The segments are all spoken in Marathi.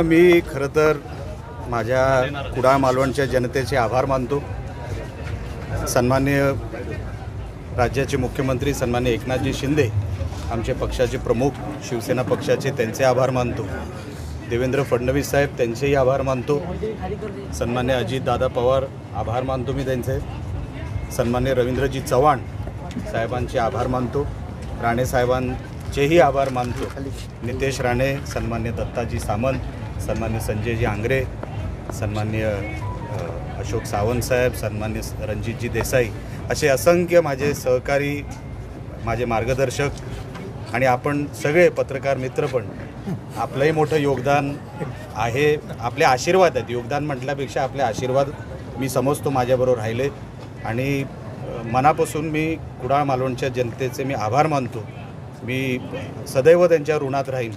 मी खरं तर माझ्या कुडाळ मालवणच्या जनतेचे आभार मानतो। सन्माननीय राज्याचे मुख्यमंत्री सन्माननीय एकनाथजी शिंदे, आमचे पक्षाचे प्रमुख, शिवसेना पक्षाचे, त्यांचे आभार मानतो। देवेंद्र फडणवीस साहेब, त्यांचेही आभार मानतो। सन्माननीय अजितदादा पवार, आभार मानतो मी त्यांचे। सन्माननीय रवींद्रजी चव्हाण साहेबांचे आभार मानतो। राणे साहेबांचेही आभार मानतो। नितेश राणे, सन्माननीय दत्ताजी सामंत, सन्माननीय संजयजी आंग्रे, सन्माननीय अशोक सावंत साहेब, सन्माननीय रणजितजी देसाई, असे असंख्य माझे सहकारी, माझे मार्गदर्शक आणि आपण सगळे पत्रकार मित्र पण, आपलंही मोठं योगदान आहे। आपले आशीर्वाद आहेत, योगदान म्हटल्यापेक्षा आपले आशीर्वाद मी समजतो माझ्याबरोबर राहिले आणि मनापासून मी कुडाळ मालवणच्या जनतेचे मी आभार मानतो। मी सदैव त्यांच्या ऋणात राहीन,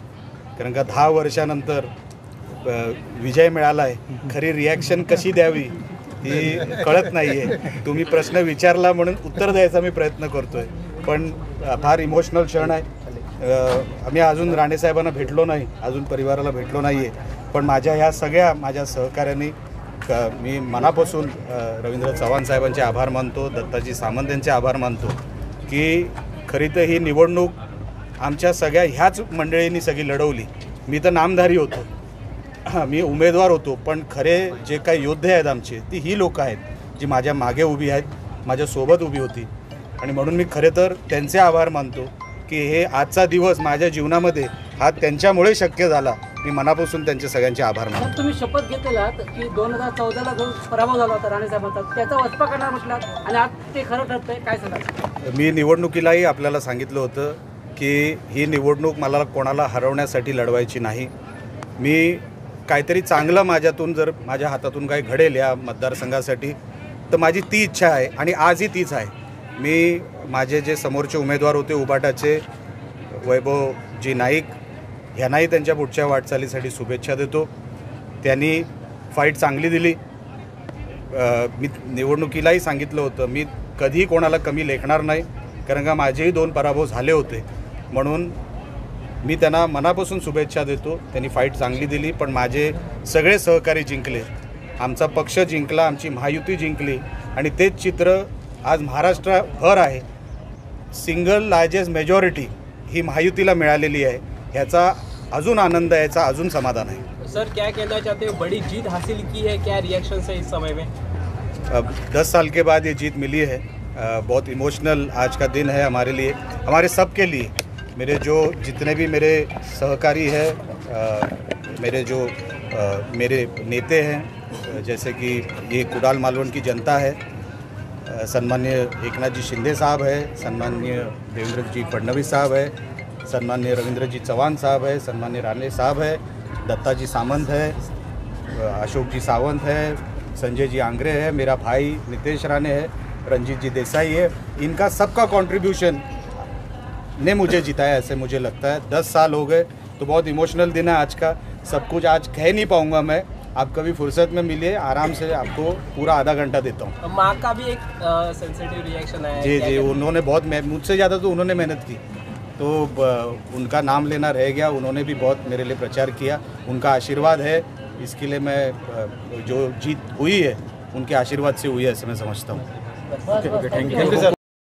कारण का 10 वर्षानंतर विजय मिळाला आहे। खरी रिॲक्शन कशी द्यावी ती कळत नाही आहे। तुम्ही प्रश्न विचारला म्हणून उत्तर द्यायचा मी प्रयत्न करतो आहे, पण फार इमोशनल क्षण आहे। आम्ही अजून राणेसाहेबांना भेटलो नाही, अजून परिवाराला भेटलो नाही आहे, पण माझ्या ह्या सगळ्या माझ्या सहकाऱ्यांनी मी मनापासून रवींद्र चव्हाण साहेबांचे आभार मानतो, दत्ताजी सामंत यांचे आभार मानतो की खरी तर ही निवडणूक आमच्या सगळ्या ह्याच मंडळींनी सगळी लढवली। मी तर नामधारी होतो, मी उमेदवार होतो, पण खरे जे काही योद्धे आहेत आमचे, ती ही लोक आहेत जी माझ्या मागे उभी आहेत, माझ्यासोबत उभी होती आणि म्हणून मी खरे तर त्यांचे आभार मानतो की हे आजचा दिवस माझ्या जीवनामध्ये हा त्यांच्यामुळे शक्य झाला। मी मनापासून त्यांचे सगळ्यांचे आभार मानतो। तुम्ही शपथ घेतलेलात की 2014ला जो पराभव झाला होता राणेसाहेबांचा, त्याचा वचपा करणार म्हटलात आणि आज ते खरं ठरतंय, काय सांगाल? मी निवडणुकीलाही आपल्याला सांगितलं होतं की ही निवडणूक मला कोणाला हरवण्यासाठी लढवायची नाही। मी काहीतरी चांगलं माझ्यातून, जर माझ्या हातातून काही घडेल या मतदारसंघासाठी, तर माझी ती इच्छा आहे आणि आजही तीच आहे। मी माझे जे समोरचे उमेदवार होते उबाटाचे, वैभवजी नाईक, ह्यांनाही त्यांच्या पुढच्या वाटचालीसाठी शुभेच्छा देतो। त्यांनी फाईट चांगली दिली। मी निवडणुकीलाही सांगितलं होतं मी कधी कोणाला कमी लेखणार नाही, कारण का माझेही 2 पराभव झाले होते, म्हणून मी त्यांना मनापासून शुभेच्छा देतो। त्यांनी फाईट चांगली दिली, पण माझे सगळे सहकारी जिंकले, आमचा पक्ष जिंकला, आमची महायुती जिंकली आणि तेच चित्र आज महाराष्ट्रभर आहे। सिंगल लार्जेस्ट मेजॉरिटी ही महायुतीला मिळालेली आहे, ह्याचा अजून आनंद आहे, याचा अजून समाधान है। सर, क्या कहना चाहते हो, बड़ी जीत हासिल की है, क्या रिएक्शन है इस समय में? 10 साल के बाद ये जीत मिली है। बहुत इमोशनल आज का दिन है हमारे लिए, हमारे सब के लिए। मेरे जो जितने भी मेरे सहकारी हैं, मेरे नेता हैं, जैसे कि ये कुडाल मालवण की जनता है, सन्माननीय एकनाथजी शिंदे साहब है, सन्माननीय देवेंद्र जी फडणवीस साहब है, सन्माननीय रवींद्रजी चव्हाण साहब है, सन्माननीय राणे साहब है, दत्ताजी सामंत है, अशोक जी सावंत है, संजय जी आंग्रे है, मेरा भाई नितेश राणे है, रणजीत जी देसाई है। इनका सबका कंट्रीब्यूशन ने मुझे जिताया, ऐसे मुझे लगता है। 10 साल हो गए, तो बहुत इमोशनल दिन है आज का। सब कुछ आज कह नहीं पाऊँगा मैं, आप कभी फुर्सत में मिलिए, आराम से आपको पूरा आधा घंटा देता हूँ। माँ का भी एक सेंसिटिव रिएक्शन है। जी, उन्होंने बहुत, मुझसे ज़्यादा तो उन्होंने मेहनत की, तो उनका नाम लेना रह गया। उन्होंने भी बहुत मेरे लिए प्रचार किया, उनका आशीर्वाद है, इसके लिए मैं जो जीत हुई है उनके आशीर्वाद से हुई है, ऐसे मैं समझता हूँ। Thank you sir.